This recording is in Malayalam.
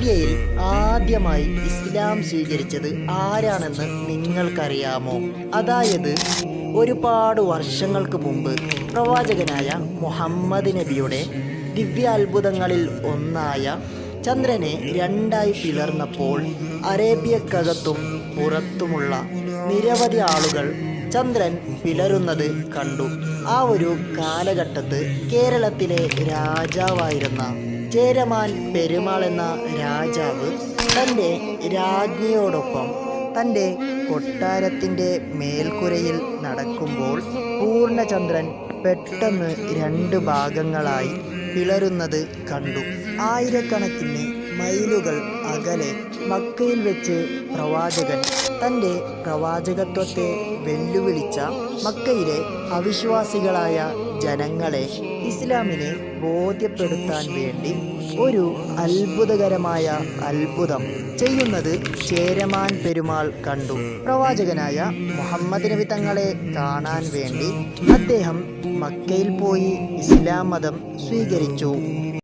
ഇന്ത്യയിൽ ആദ്യമായി ഇസ്ലാം സ്വീകരിച്ചത് ആരാണെന്ന് നിങ്ങൾക്കറിയാമോ? അതായത് ഒരുപാട് വർഷങ്ങൾക്ക് മുമ്പ് പ്രവാചകനായ മുഹമ്മദ് നബിയുടെ ദിവ്യാത്ഭുതങ്ങളിൽ ഒന്നായ ചന്ദ്രനെ രണ്ടായി പിളർന്നപ്പോൾ അറേബ്യക്കകത്തും പുറത്തുമുള്ള നിരവധി ആളുകൾ ചന്ദ്രൻ പിളരുന്നത് കണ്ടു. ആ ഒരു കാലഘട്ടത്ത് കേരളത്തിലെ രാജാവായിരുന്ന ചേരമാൻ പെരുമാൾ എന്ന രാജാവ് തൻ്റെ രാജ്ഞിയോടൊപ്പം തൻ്റെ കൊട്ടാരത്തിൻ്റെ മേൽക്കുരയിൽ നടക്കുമ്പോൾ പൂർണ്ണചന്ദ്രൻ പെട്ടെന്ന് രണ്ട് ഭാഗങ്ങളായി പിളരുന്നത് കണ്ടു. ആയിരക്കണക്കിന് മൈലുകൾ അകലെ മക്കയിൽ വെച്ച് പ്രവാചകൻ തൻ്റെ പ്രവാചകത്വത്തെ വെല്ലുവിളിച്ച മക്കയിലെ അവിശ്വാസികളായ ജനങ്ങളെ ഇസ്ലാമിനെ ബോധ്യപ്പെടുത്താൻ വേണ്ടി ഒരു അത്ഭുതകരമായ അത്ഭുതം ചെയ്യുന്നത് ചേരമാൻ പെരുമാൾ കണ്ടു. പ്രവാചകനായ മുഹമ്മദ് നബി തങ്ങളെ കാണാൻ വേണ്ടി അദ്ദേഹം മക്കയിൽ പോയി ഇസ്ലാം മതം സ്വീകരിച്ചു.